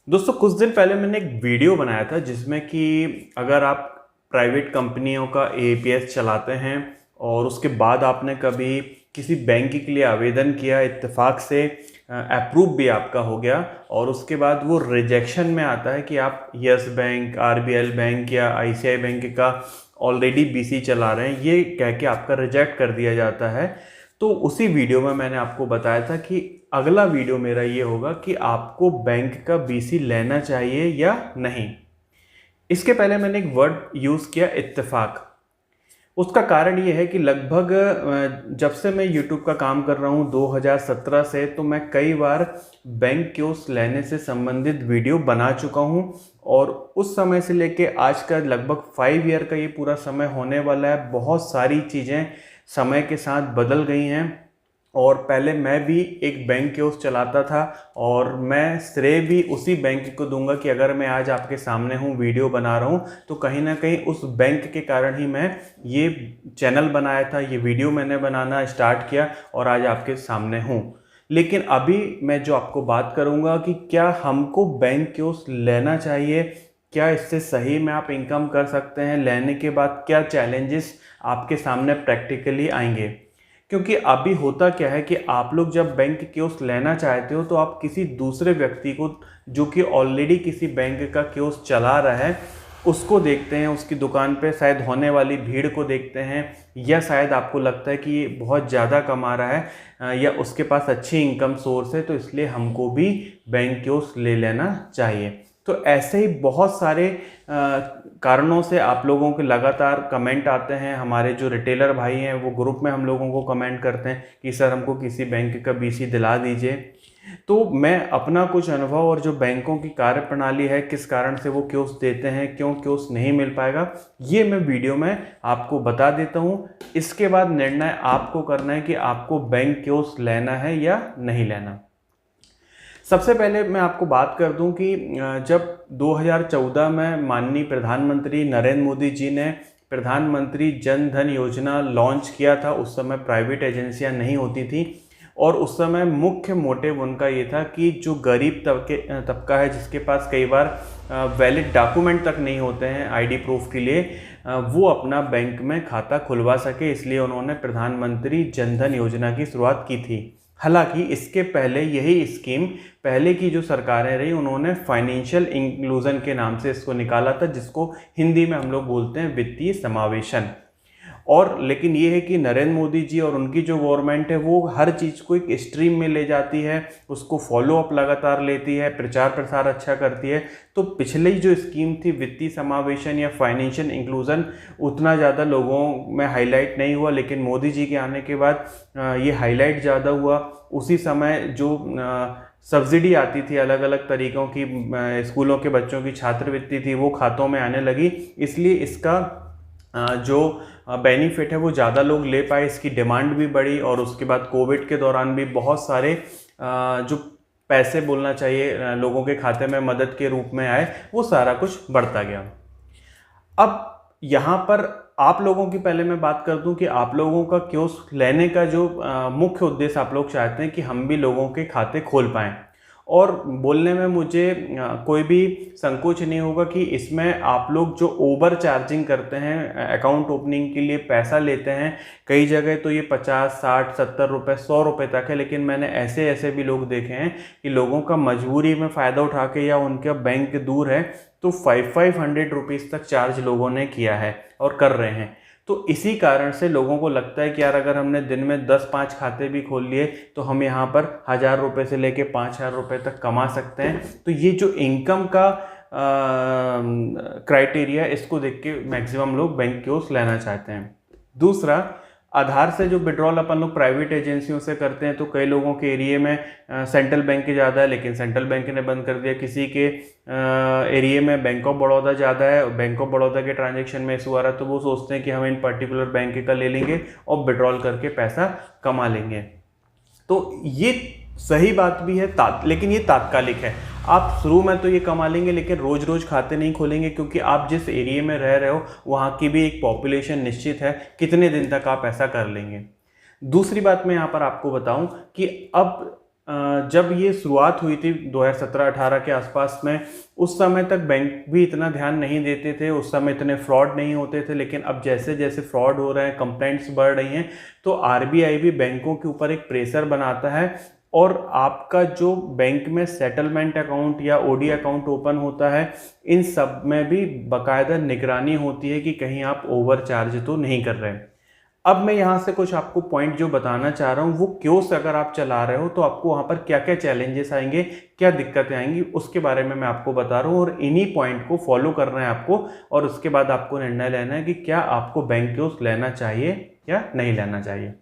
दोस्तों कुछ दिन पहले मैंने एक वीडियो बनाया था जिसमें कि अगर आप प्राइवेट कंपनियों का एपीएस चलाते हैं और उसके बाद आपने कभी किसी बैंक के लिए आवेदन किया, इत्तेफाक से अप्रूव भी आपका हो गया और उसके बाद वो रिजेक्शन में आता है कि आप यस बैंक, आरबीएल बैंक या आईसीआई बैंक का ऑलरेडी बीसी चला रहे हैं, ये कह के आपका रिजेक्ट कर दिया जाता है। तो उसी वीडियो में मैंने आपको बताया था कि अगला वीडियो मेरा ये होगा कि आपको बैंक का बीसी लेना चाहिए या नहीं। इसके पहले मैंने एक वर्ड यूज़ किया, इत्तेफाक। उसका कारण ये है कि लगभग जब से मैं यूट्यूब का काम कर रहा हूँ 2017 से, तो मैं कई बार बैंक क्योस लेने से संबंधित वीडियो बना चुका हूँ और उस समय से लेके आज का लगभग 5 ईयर का ये पूरा समय होने वाला है। बहुत सारी चीज़ें समय के साथ बदल गई हैं और पहले मैं भी एक बैंक कियोस्क चलाता था और मैं श्रेय भी उसी बैंक को दूंगा कि अगर मैं आज आपके सामने हूँ, वीडियो बना रहा हूँ, तो कहीं ना कहीं उस बैंक के कारण ही मैं ये चैनल बनाया था, ये वीडियो मैंने बनाना स्टार्ट किया और आज आपके सामने हूँ। लेकिन अभी मैं जो आपको बात करूँगा कि क्या हमको बैंक कियोस्क लेना चाहिए, क्या इससे सही में आप इनकम कर सकते हैं, लेने के बाद क्या चैलेंजेस आपके सामने प्रैक्टिकली आएंगे। क्योंकि अभी होता क्या है कि आप लोग जब बैंक कियोस्क लेना चाहते हो तो आप किसी दूसरे व्यक्ति को, जो कि ऑलरेडी किसी बैंक का कियोस्क चला रहा है, उसको देखते हैं, उसकी दुकान पे शायद होने वाली भीड़ को देखते हैं, या शायद आपको लगता है कि ये बहुत ज़्यादा कमा रहा है या उसके पास अच्छी इनकम सोर्स है, तो इसलिए हमको भी बैंक कियोस्क ले लेना चाहिए। तो ऐसे ही बहुत सारे कारणों से आप लोगों के लगातार कमेंट आते हैं। हमारे जो रिटेलर भाई हैं वो ग्रुप में हम लोगों को कमेंट करते हैं कि सर हमको किसी बैंक का बीसी दिला दीजिए। तो मैं अपना कुछ अनुभव और जो बैंकों की कार्य प्रणाली है, किस कारण से वो कियोस्क देते हैं, क्यों कियोस्क नहीं मिल पाएगा, ये मैं वीडियो में आपको बता देता हूँ। इसके बाद निर्णय आपको करना है कि आपको बैंक कियोस्क लेना है या नहीं लेना। सबसे पहले मैं आपको बात कर दूं कि जब 2014 में माननीय प्रधानमंत्री नरेंद्र मोदी जी ने प्रधानमंत्री जन धन योजना लॉन्च किया था, उस समय प्राइवेट एजेंसियां नहीं होती थी और उस समय मुख्य मोटिव उनका ये था कि जो गरीब तबका है, जिसके पास कई बार वैलिड डॉक्यूमेंट तक नहीं होते हैं आईडी प्रूफ के लिए, वो अपना बैंक में खाता खुलवा सके, इसलिए उन्होंने प्रधानमंत्री जन धन योजना की शुरुआत की थी। हालांकि इसके पहले यही स्कीम पहले की जो सरकारें रही, उन्होंने फाइनेंशियल इंक्लूजन के नाम से इसको निकाला था, जिसको हिंदी में हम लोग बोलते हैं वित्तीय समावेशन। और लेकिन ये है कि नरेंद्र मोदी जी और उनकी जो गवर्नमेंट है वो हर चीज़ को एक स्ट्रीम में ले जाती है, उसको फॉलो अप लगातार लेती है, प्रचार प्रसार अच्छा करती है। तो पिछली जो स्कीम थी वित्तीय समावेशन या फाइनेंशियल इंक्लूजन, उतना ज़्यादा लोगों में हाईलाइट नहीं हुआ, लेकिन मोदी जी के आने के बाद ये हाईलाइट ज़्यादा हुआ। उसी समय जो सब्सिडी आती थी अलग अलग तरीक़ों की, स्कूलों के बच्चों की छात्रवृत्ति थी, वो खातों में आने लगी, इसलिए इसका जो बेनिफिट है वो ज़्यादा लोग ले पाए, इसकी डिमांड भी बढ़ी। और उसके बाद कोविड के दौरान भी बहुत सारे जो पैसे बोलना चाहिए लोगों के खाते में मदद के रूप में आए, वो सारा कुछ बढ़ता गया। अब यहाँ पर आप लोगों की पहले मैं बात कर दूं कि आप लोगों का कियोस्क लेने का जो मुख्य उद्देश्य आप लोग चाहते हैं कि हम भी लोगों के खाते खोल पाएँ। और बोलने में मुझे कोई भी संकोच नहीं होगा कि इसमें आप लोग जो ओवर चार्जिंग करते हैं, अकाउंट ओपनिंग के लिए पैसा लेते हैं, कई जगह तो ये 50, 60, 70 रुपये, 100 रुपये तक है। लेकिन मैंने ऐसे भी लोग देखे हैं कि लोगों का मजबूरी में फ़ायदा उठा के, या उनका बैंक दूर है तो 500 रुपीज़ तक चार्ज लोगों ने किया है और कर रहे हैं। तो इसी कारण से लोगों को लगता है कि यार अगर हमने दिन में 10-5 खाते भी खोल लिए तो हम यहाँ पर 1000 रुपये से लेके 5000 रुपये तक कमा सकते हैं। तो ये जो इनकम का क्राइटेरिया, इसको देख के मैक्सिमम लोग बैंक कियोस्क लेना चाहते हैं। दूसरा, आधार से जो विड्रॉल अपन लोग प्राइवेट एजेंसियों से करते हैं, तो कई लोगों के एरिया में सेंट्रल बैंक ज़्यादा है, लेकिन सेंट्रल बैंक ने बंद कर दिया। किसी के एरिया में बैंक ऑफ बड़ौदा ज़्यादा है, बैंक ऑफ बड़ौदा के ट्रांजैक्शन में इशू आ रहा है, तो वो सोचते हैं कि हम इन पर्टिकुलर बैंक का ले लेंगे और विड्रॉल करके पैसा कमा लेंगे। तो ये सही बात भी है, लेकिन ये तात्कालिक है। आप शुरू में तो ये कमा लेंगे, लेकिन रोज़ रोज़ खाते नहीं खोलेंगे, क्योंकि आप जिस एरिया में रह रहे हो वहाँ की भी एक पॉपुलेशन निश्चित है, कितने दिन तक आप ऐसा कर लेंगे। दूसरी बात मैं यहाँ पर आपको बताऊँ कि अब जब ये शुरुआत हुई थी 2017-18 के आसपास में, उस समय तक बैंक भी इतना ध्यान नहीं देते थे, उस समय इतने फ्रॉड नहीं होते थे। लेकिन अब जैसे जैसे फ्रॉड हो रहे हैं, कंप्लेंट्स बढ़ रही हैं, तो आरबीआई भी बैंकों के ऊपर एक प्रेशर बनाता है और आपका जो बैंक में सेटलमेंट अकाउंट या ओडी अकाउंट ओपन होता है, इन सब में भी बाकायदा निगरानी होती है कि कहीं आप ओवर चार्ज तो नहीं कर रहे हैं। अब मैं यहाँ से कुछ आपको पॉइंट जो बताना चाह रहा हूँ, वो कियोस्क अगर आप चला रहे हो तो आपको वहाँ पर क्या क्या चैलेंजेस आएंगे, क्या दिक्कतें आएंगी, उसके बारे में मैं आपको बता रहा हूँ। और इन्हीं पॉइंट को फॉलो करना है आपको, और उसके बाद आपको निर्णय लेना है कि क्या आपको बैंक कियोस्क लेना चाहिए या नहीं लेना चाहिए।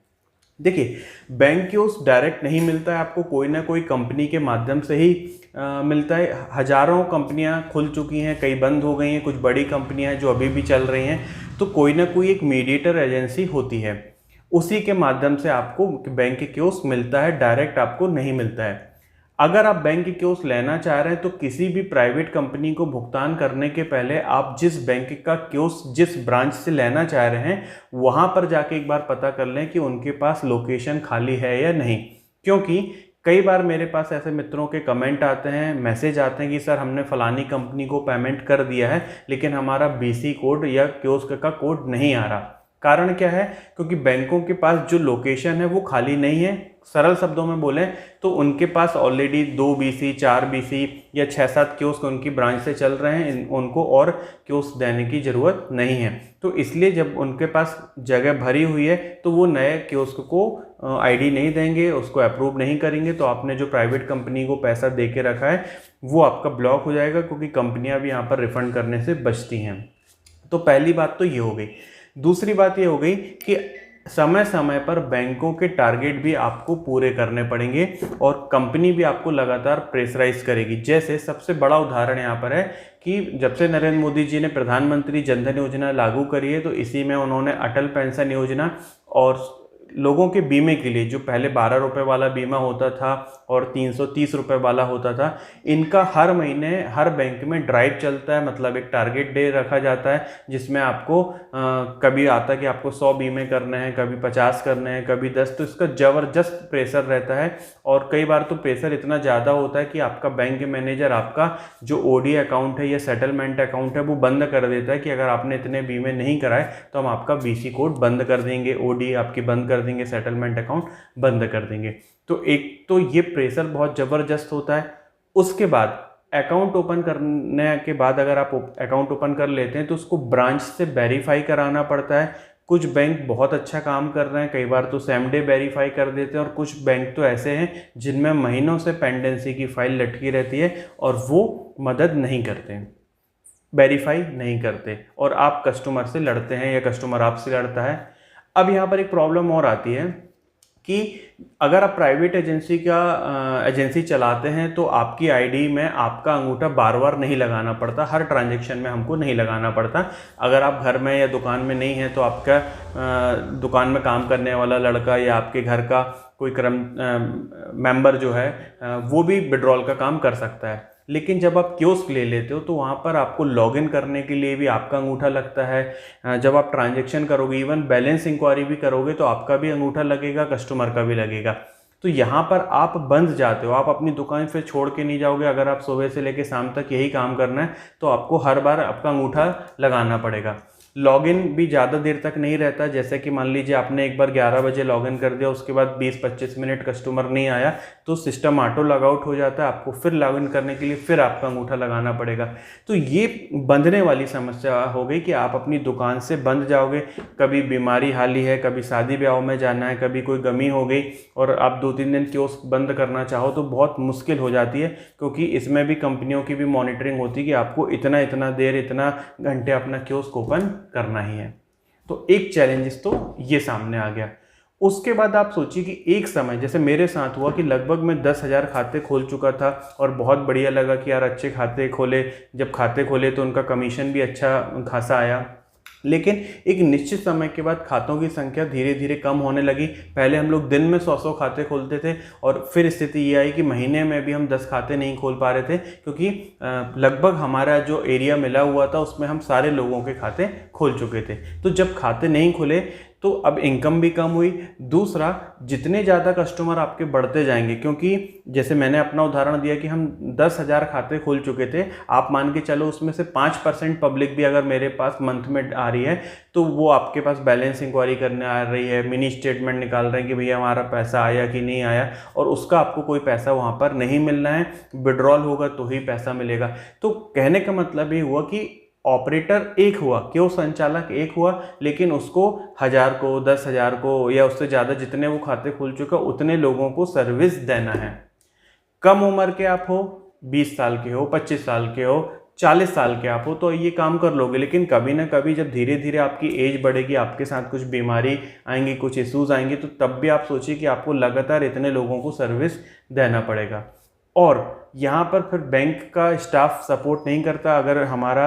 देखिए, बैंक कियोस्क डायरेक्ट नहीं मिलता है आपको, कोई ना कोई कंपनी के माध्यम से ही मिलता है। हजारों कंपनियां खुल चुकी हैं, कई बंद हो गई हैं, कुछ बड़ी कंपनियां हैं जो अभी भी चल रही हैं। तो कोई ना कोई एक मीडिएटर एजेंसी होती है, उसी के माध्यम से आपको बैंक कियोस्क मिलता है, डायरेक्ट आपको नहीं मिलता है। अगर आप बैंक कियोस्क लेना चाह रहे हैं तो किसी भी प्राइवेट कंपनी को भुगतान करने के पहले आप जिस बैंक का कियोस्क जिस ब्रांच से लेना चाह रहे हैं, वहां पर जाके एक बार पता कर लें कि उनके पास लोकेशन खाली है या नहीं। क्योंकि कई बार मेरे पास ऐसे मित्रों के कमेंट आते हैं, मैसेज आते हैं कि सर हमने फलानी कंपनी को पेमेंट कर दिया है, लेकिन हमारा बीसी कोड या कियोस्क का कोड नहीं आ रहा। कारण क्या है? क्योंकि बैंकों के पास जो लोकेशन है वो खाली नहीं है। सरल शब्दों में बोलें तो उनके पास ऑलरेडी 2 बीसी, 4 बीसी या 6-7 कियोस्क उनकी ब्रांच से चल रहे हैं, उनको और कियोस्क देने की ज़रूरत नहीं है। तो इसलिए जब उनके पास जगह भरी हुई है तो वो नए कियोस्क को आईडी नहीं देंगे, उसको अप्रूव नहीं करेंगे। तो आपने जो प्राइवेट कंपनी को पैसा दे के रखा है वो आपका ब्लॉक हो जाएगा, क्योंकि कंपनियां भी यहाँ पर रिफंड करने से बचती हैं। तो पहली बात तो ये हो गई। दूसरी बात ये हो गई कि समय समय पर बैंकों के टारगेट भी आपको पूरे करने पड़ेंगे और कंपनी भी आपको लगातार प्रेशराइज करेगी। जैसे सबसे बड़ा उदाहरण यहाँ पर है कि जब से नरेंद्र मोदी जी ने प्रधानमंत्री जनधन योजना लागू करी है, तो इसी में उन्होंने अटल पेंशन योजना और लोगों के बीमे के लिए जो पहले 12 रुपये वाला बीमा होता था और 330 रुपये वाला होता था, इनका हर महीने हर बैंक में ड्राइव चलता है। मतलब एक टारगेट डे रखा जाता है जिसमें आपको कभी आता है कि आपको 100 बीमे करने हैं, कभी 50 करने हैं, कभी 10। तो इसका ज़बरदस्त प्रेशर रहता है और कई बार तो प्रेशर इतना ज़्यादा होता है कि आपका बैंक मैनेजर आपका जो ओडी अकाउंट है या सेटलमेंट अकाउंट है वो बंद कर देता है कि अगर आपने इतने बीमे नहीं कराए तो हम आपका बीसी कोड बंद कर देंगे, ओडी आपकी बंद कर देंगे, सेटलमेंट अकाउंट बंद कर देंगे। तो एक तो ये प्रेशर बहुत ज़बरदस्त होता है। उसके बाद अकाउंट ओपन करने के बाद अगर आप अकाउंट ओपन कर लेते हैं तो उसको ब्रांच से वेरीफाई कराना पड़ता है। कुछ बैंक बहुत अच्छा काम कर रहे हैं, कई बार तो सेम डे वेरीफाई कर देते हैं, और कुछ बैंक तो ऐसे हैं जिनमें महीनों से पेंडेंसी की फाइल लटकी रहती है और वो मदद नहीं करते, वेरीफाई नहीं करते, और आप कस्टमर से लड़ते हैं या कस्टमर आपसे लड़ता है। अब यहाँ पर एक प्रॉब्लम और आती है कि अगर आप प्राइवेट एजेंसी चलाते हैं तो आपकी आईडी में आपका अंगूठा बार बार नहीं लगाना पड़ता, हर ट्रांजैक्शन में हमको नहीं लगाना पड़ता। अगर आप घर में या दुकान में नहीं हैं तो आपका दुकान में काम करने वाला लड़का या आपके घर का कोई मेंबर जो है वो भी विड्रॉल का काम कर सकता है। लेकिन जब आप कियोस्क ले लेते हो तो वहाँ पर आपको लॉगिन करने के लिए भी आपका अंगूठा लगता है। जब आप ट्रांजैक्शन करोगे, इवन बैलेंस इंक्वायरी भी करोगे तो आपका भी अंगूठा लगेगा, कस्टमर का भी लगेगा। तो यहाँ पर आप बंद जाते हो, आप अपनी दुकान फिर छोड़ के नहीं जाओगे। अगर आप सुबह से लेकर शाम तक यही काम करना है तो आपको हर बार आपका अंगूठा लगाना पड़ेगा। लॉगिन भी ज़्यादा देर तक नहीं रहता। जैसे कि मान लीजिए आपने एक बार 11 बजे लॉगिन कर दिया, उसके बाद 20-25 मिनट कस्टमर नहीं आया तो सिस्टम ऑटो लॉग आउट हो जाता है। आपको फिर लॉगिन करने के लिए फिर आपका अंगूठा लगाना पड़ेगा। तो ये बंधने वाली समस्या हो गई कि आप अपनी दुकान से बंद जाओगे। कभी बीमारी हाली है, कभी शादी ब्याह में जाना है, कभी कोई गमी हो गई और आप 2-3 दिन कियोस्क बंद करना चाहो तो बहुत मुश्किल हो जाती है, क्योंकि इसमें भी कंपनियों की भी मॉनिटरिंग होती है कि आपको इतना देर, इतना घंटे अपना कियोस्क ओपन करना ही है। तो एक चैलेंजेस तो ये सामने आ गया। उसके बाद आप सोचिए कि एक समय जैसे मेरे साथ हुआ कि लगभग मैं 10,000 खाते खोल चुका था और बहुत बढ़िया लगा कि यार अच्छे खाते खोले। जब खाते खोले तो उनका कमीशन भी अच्छा खासा आया, लेकिन एक निश्चित समय के बाद खातों की संख्या धीरे धीरे कम होने लगी। पहले हम लोग दिन में 100 खाते खोलते थे और फिर स्थिति ये आई कि महीने में भी हम 10 खाते नहीं खोल पा रहे थे, क्योंकि लगभग हमारा जो एरिया मिला हुआ था उसमें हम सारे लोगों के खाते खोल चुके थे। तो जब खाते नहीं खुले तो अब इनकम भी कम हुई। दूसरा, जितने ज़्यादा कस्टमर आपके बढ़ते जाएंगे, क्योंकि जैसे मैंने अपना उदाहरण दिया कि हम 10,000 खाते खोल चुके थे, आप मान के चलो उसमें से 5% पब्लिक भी अगर मेरे पास मंथ में आ रही है तो वो आपके पास बैलेंस इंक्वायरी करने आ रही है, मिनी स्टेटमेंट निकाल रहे हैं कि भैया हमारा पैसा आया कि नहीं आया, और उसका आपको कोई पैसा वहाँ पर नहीं मिलना है, विड्रॉल होगा तो ही पैसा मिलेगा। तो कहने का मतलब ये हुआ कि ऑपरेटर एक हुआ, क्यों संचालक एक हुआ, लेकिन उसको 1000 को, 10,000 को या उससे ज़्यादा जितने वो खाते खुल चुका उतने लोगों को सर्विस देना है। कम उम्र के आप हो, 20 साल के हो, 25 साल के हो, 40 साल के आप हो, तो ये काम कर लोगे। लेकिन कभी ना कभी जब धीरे धीरे आपकी एज बढ़ेगी, आपके साथ कुछ बीमारी आएंगी, कुछ इश्यूज आएंगे, तो तब भी आप सोचिए कि आपको लगातार इतने लोगों को सर्विस देना पड़ेगा। और यहाँ पर फिर बैंक का स्टाफ सपोर्ट नहीं करता। अगर हमारा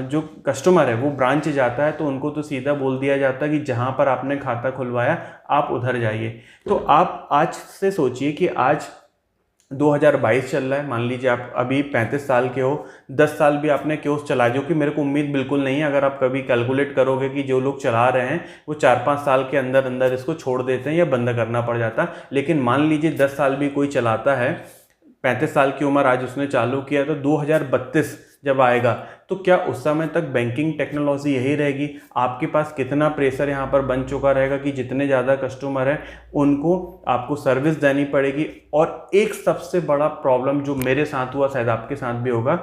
जो कस्टमर है वो ब्रांच जाता है तो उनको तो सीधा बोल दिया जाता है कि जहाँ पर आपने खाता खुलवाया आप उधर जाइए। तो आप आज से सोचिए कि आज 2022 चल रहा है, मान लीजिए आप अभी 35 साल के हो, 10 साल भी आपने कियोस्क चला, जो कि मेरे को उम्मीद बिल्कुल नहीं है। अगर आप कभी कैलकुलेट करोगे कि जो लोग चला रहे हैं वो 4-5 साल के अंदर अंदर इसको छोड़ देते हैं या बंद करना पड़ जाता, लेकिन मान लीजिए 10 साल भी कोई चलाता है, 35 साल की उम्र आज उसने चालू किया, तो 2032 जब आएगा तो क्या उस समय तक बैंकिंग टेक्नोलॉजी यही रहेगी? आपके पास कितना प्रेशर यहाँ पर बन चुका रहेगा कि जितने ज़्यादा कस्टमर हैं उनको आपको सर्विस देनी पड़ेगी। और एक सबसे बड़ा प्रॉब्लम जो मेरे साथ हुआ, शायद आपके साथ भी होगा,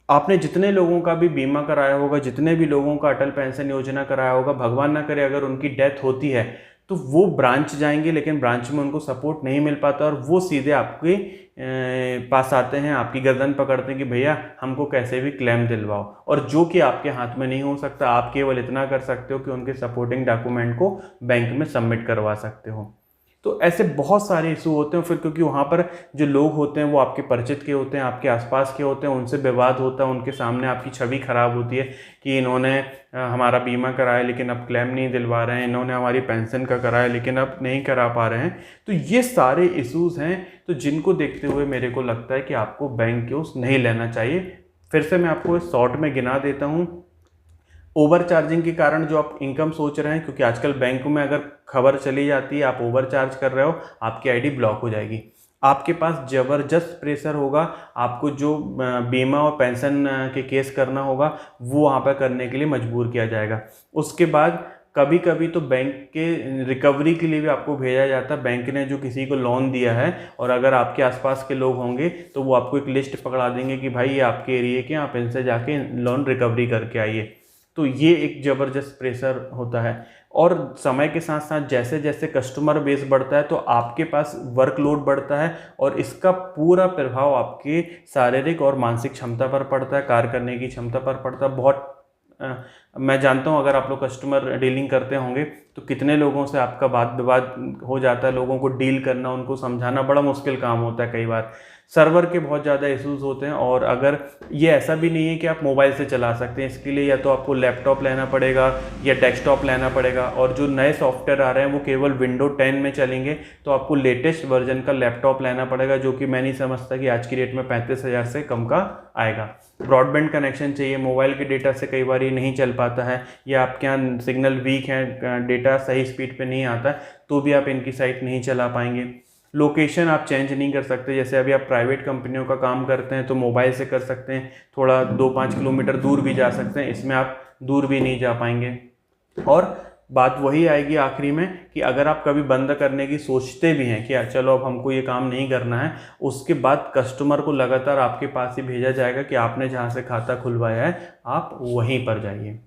आपने जितने लोगों का भी बीमा कराया होगा, जितने भी लोगों का अटल पेंशन योजना कराया होगा, भगवान ना करे अगर उनकी डेथ होती है तो वो ब्रांच जाएंगे, लेकिन ब्रांच में उनको सपोर्ट नहीं मिल पाता और वो सीधे आपके पास आते हैं, आपकी गर्दन पकड़ते हैं कि भैया हमको कैसे भी क्लेम दिलवाओ, और जो कि आपके हाथ में नहीं हो सकता। आप केवल इतना कर सकते हो कि उनके सपोर्टिंग डॉक्यूमेंट को बैंक में सबमिट करवा सकते हो। तो ऐसे बहुत सारे इशू होते हैं फिर, क्योंकि वहाँ पर जो लोग होते हैं वो आपके परिचित के होते हैं, आपके आसपास के होते हैं, उनसे विवाद होता है, उनके सामने आपकी छवि खराब होती है कि इन्होंने हमारा बीमा कराया लेकिन अब क्लेम नहीं दिलवा रहे हैं, इन्होंने हमारी पेंशन का कराया लेकिन अब नहीं करा पा रहे हैं। तो ये सारे इशूज़ हैं, तो जिनको देखते हुए मेरे को लगता है कि आपको बैंक कियोस्क नहीं लेना चाहिए। फिर से मैं आपको शॉर्ट में गिना देता हूँ। ओवर चार्जिंग के कारण जो आप इनकम सोच रहे हैं, क्योंकि आजकल बैंक में अगर खबर चली जाती है आप ओवर चार्ज कर रहे हो, आपकी आईडी ब्लॉक हो जाएगी। आपके पास ज़बरदस्त प्रेशर होगा, आपको जो बीमा और पेंशन के केस करना होगा वो वहाँ पर करने के लिए मजबूर किया जाएगा। उसके बाद कभी कभी तो बैंक के रिकवरी के लिए भी आपको भेजा जाता है। बैंक ने जो किसी को लोन दिया है और अगर आपके आसपास के लोग होंगे तो वो आपको एक लिस्ट पकड़ा देंगे कि भाई ये आपके एरिया के, आप इनसे जाके लोन रिकवरी करके आइए। तो ये एक ज़बरदस्त प्रेशर होता है। और समय के साथ साथ जैसे जैसे कस्टमर बेस बढ़ता है तो आपके पास वर्कलोड बढ़ता है और इसका पूरा प्रभाव आपके शारीरिक और मानसिक क्षमता पर पड़ता है, कार्य करने की क्षमता पर पड़ता है। बहुत मैं जानता हूँ अगर आप लोग कस्टमर डीलिंग करते होंगे तो कितने लोगों से आपका वाद विवाद हो जाता है। लोगों को डील करना, उनको समझाना बड़ा मुश्किल काम होता है। कई बार सर्वर के बहुत ज़्यादा इश्यूज होते हैं, और अगर ये ऐसा भी नहीं है कि आप मोबाइल से चला सकते हैं, इसके लिए या तो आपको लैपटॉप लेना पड़ेगा या डेस्कटॉप लेना पड़ेगा। और जो नए सॉफ्टवेयर आ रहे हैं वो केवल विंडो 10 में चलेंगे, तो आपको लेटेस्ट वर्जन का लैपटॉप लेना पड़ेगा, जो कि मैं नहीं समझता कि आज की डेट में 35,000 से कम का आएगा। ब्रॉडबैंड कनेक्शन चाहिए, मोबाइल के डेटा से कई बार ये नहीं चल पाता है, या आपके यहाँ सिग्नल वीक है, डेटा सही स्पीड पे नहीं आता, तो भी आप इनकी साइट नहीं चला पाएंगे। लोकेशन आप चेंज नहीं कर सकते, जैसे अभी आप प्राइवेट कंपनियों का काम करते हैं तो मोबाइल से कर सकते हैं, थोड़ा 2-5 किलोमीटर दूर भी जा सकते हैं, इसमें आप दूर भी नहीं जा पाएंगे। और बात वही आएगी आखिरी में कि अगर आप कभी बंद करने की सोचते भी हैं कि चलो अब हमको ये काम नहीं करना है, उसके बाद कस्टमर को लगातार आपके पास ही भेजा जाएगा कि आपने जहाँ से खाता खुलवाया है आप वहीं पर जाइए।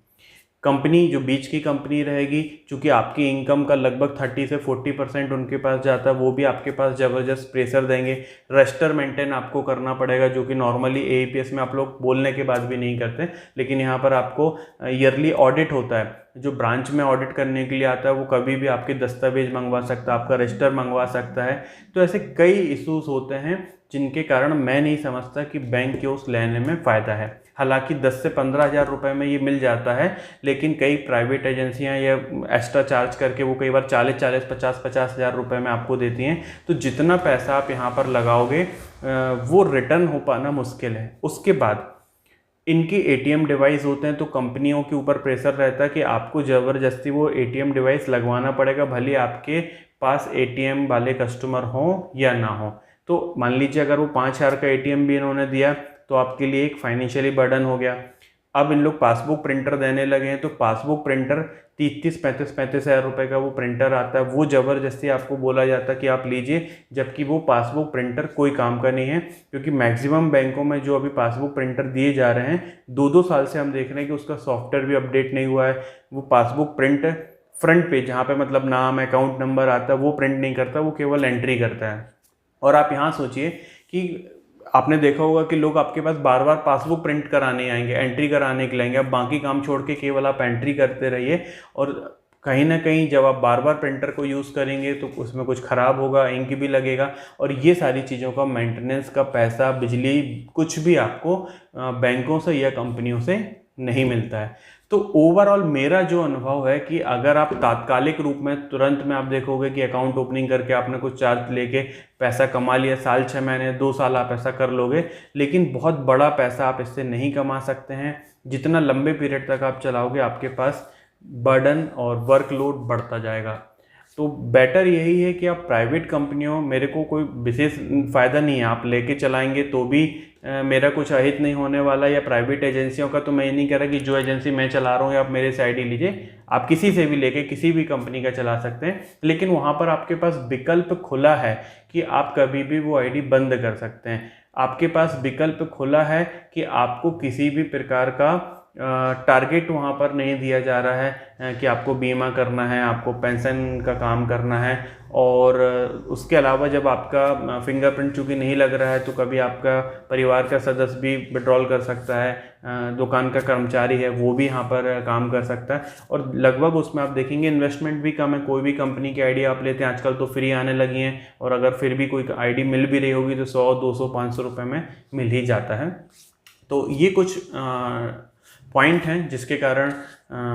कंपनी जो बीच की कंपनी रहेगी, चूँकि आपकी इनकम का लगभग 30 से 40% उनके पास जाता है, वो भी आपके पास ज़बरदस्त प्रेशर देंगे। रजिस्टर मेंटेन आपको करना पड़ेगा, जो कि नॉर्मली एईपीएस में आप लोग बोलने के बाद भी नहीं करते, लेकिन यहाँ पर आपको ईयरली ऑडिट होता है। जो ब्रांच में ऑडिट करने के लिए आता है वो कभी भी आपके दस्तावेज मंगवा सकता है, आपका रजिस्टर मंगवा सकता है। तो ऐसे कई इश्यूज होते हैं जिनके कारण मैं नहीं समझता कि बैंक कियोस्क लेने में फ़ायदा है। हालांकि 10 से 15 हज़ार रुपये में ये मिल जाता है, लेकिन कई प्राइवेट एजेंसियां या एक्स्ट्रा चार्ज करके वो कई बार 40-40, 50-50 हज़ार रुपये में आपको देती हैं। तो जितना पैसा आप यहाँ पर लगाओगे वो रिटर्न हो पाना मुश्किल है। उसके बाद इनकी एटीएम डिवाइस होते हैं, तो कंपनियों के ऊपर प्रेशर रहता है कि आपको ज़बरदस्ती वो एटीएम डिवाइस लगवाना पड़ेगा, भले आपके पास एटीएम वाले कस्टमर हों या ना हो। तो मान लीजिए अगर वो 5,000 का एटीएम भी इन्होंने दिया तो आपके लिए एक फाइनेंशियली बर्डन हो गया। अब इन लोग पासबुक प्रिंटर देने लगे हैं, तो पासबुक प्रिंटर 30-35 हज़ार रुपये का वो प्रिंटर आता है, वो ज़बरदस्ती आपको बोला जाता है कि आप लीजिए, जबकि वो पासबुक प्रिंटर कोई काम का नहीं है। क्योंकि मैक्सिमम बैंकों में जो अभी पासबुक प्रिंटर दिए जा रहे हैं 2-2 साल से हम देख रहे हैं कि उसका सॉफ्टवेयर भी अपडेट नहीं हुआ है। वो पासबुक प्रिंट फ्रंट पेज जहाँ पे मतलब नाम अकाउंट नंबर आता है वो प्रिंट नहीं करता, वो केवल एंट्री करता है। और आप यहाँ सोचिए कि आपने देखा होगा कि लोग आपके पास बार बार पासबुक प्रिंट कराने आएंगे, एंट्री कराने के लिए आएंगे। अब बाकी काम छोड़ के केवल आप एंट्री करते रहिए, और कहीं ना कहीं जब आप बार बार प्रिंटर को यूज़ करेंगे तो उसमें कुछ ख़राब होगा, इंक भी लगेगा, और ये सारी चीज़ों का मेंटेनेंस का पैसा, बिजली, कुछ भी आपको बैंकों से या कंपनियों से नहीं मिलता है। तो ओवरऑल मेरा जो अनुभव है कि अगर आप तात्कालिक रूप में तुरंत में आप देखोगे कि अकाउंट ओपनिंग करके आपने कुछ चार्ज लेके पैसा कमा लिया, साल 6 महीने 2 साल आप ऐसा कर लोगे, लेकिन बहुत बड़ा पैसा आप इससे नहीं कमा सकते हैं। जितना लंबे पीरियड तक आप चलाओगे आपके पास बर्डन और वर्कलोड बढ़ता जाएगा। तो बेटर यही है कि आप प्राइवेट कंपनियों, मेरे को कोई विशेष फ़ायदा नहीं है, आप लेके चलाएंगे तो भी मेरा कुछ अहित नहीं होने वाला। या प्राइवेट एजेंसियों का तो मैं ये नहीं कह रहा कि जो एजेंसी मैं चला रहा हूँ या आप मेरे से आईडी लीजिए, आप किसी से भी लेके किसी भी कंपनी का चला सकते हैं, लेकिन वहाँ पर आपके पास विकल्प खुला है कि आप कभी भी वो आईडी बंद कर सकते हैं। आपके पास विकल्प खुला है कि आपको किसी भी प्रकार का टारगेट वहाँ पर नहीं दिया जा रहा है कि आपको बीमा करना है, आपको पेंशन का काम करना है। और उसके अलावा जब आपका फिंगरप्रिंट चूँकि नहीं लग रहा है तो कभी आपका परिवार का सदस्य भी विड्रॉल कर सकता है, दुकान का कर्मचारी है वो भी यहाँ पर काम कर सकता है। और लगभग उसमें आप देखेंगे इन्वेस्टमेंट भी कम है। कोई भी कंपनी की आईडी आप लेते हैं आजकल तो फ्री आने लगी हैं, और अगर फिर भी कोई आईडी मिल भी रही होगी तो 100, 200, 500 रुपये में मिल ही जाता है। तो ये कुछ पॉइंट हैं जिसके कारण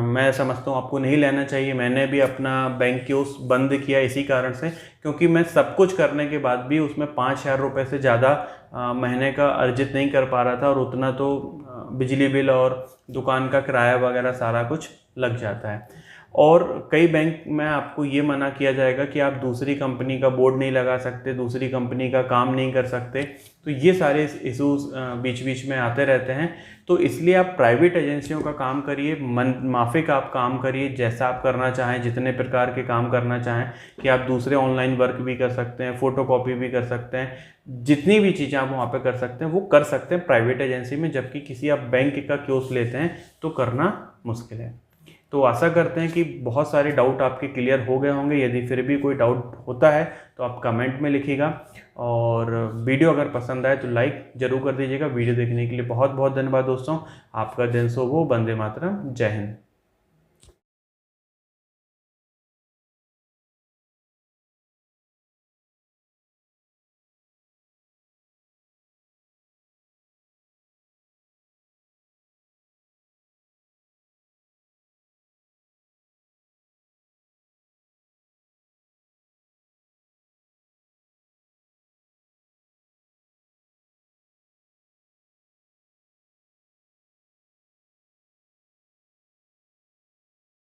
मैं समझता हूँ आपको नहीं लेना चाहिए। मैंने भी अपना बैंक कियोस्क बंद किया इसी कारण से, क्योंकि मैं सब कुछ करने के बाद भी उसमें 5,000 रुपये से ज़्यादा महीने का अर्जित नहीं कर पा रहा था, और उतना तो बिजली बिल और दुकान का किराया वगैरह सारा कुछ लग जाता है। और कई बैंक में आपको ये मना किया जाएगा कि आप दूसरी कंपनी का बोर्ड नहीं लगा सकते, दूसरी कंपनी का काम नहीं कर सकते। तो ये सारे इशूज़ बीच बीच में आते रहते हैं। तो इसलिए आप प्राइवेट एजेंसियों का काम करिए, मन माफिक आप काम करिए, जैसा आप करना चाहें, जितने प्रकार के काम करना चाहें, कि आप दूसरे ऑनलाइन वर्क भी कर सकते हैं, फ़ोटोकॉपी भी कर सकते हैं, जितनी भी चीज़ें आप वहाँ पे कर सकते हैं वो कर सकते हैं प्राइवेट एजेंसी में। जबकि किसी आप बैंक का कियोस्क लेते हैं तो करना मुश्किल है। तो आशा करते हैं कि बहुत सारे डाउट आपके क्लियर हो गए होंगे। यदि फिर भी कोई डाउट होता है तो आप कमेंट में लिखिएगा, और वीडियो अगर पसंद आए तो लाइक ज़रूर कर दीजिएगा। वीडियो देखने के लिए बहुत बहुत धन्यवाद दोस्तों। आपका दिन शुभ हो। वंदे मातरम। जय हिंद।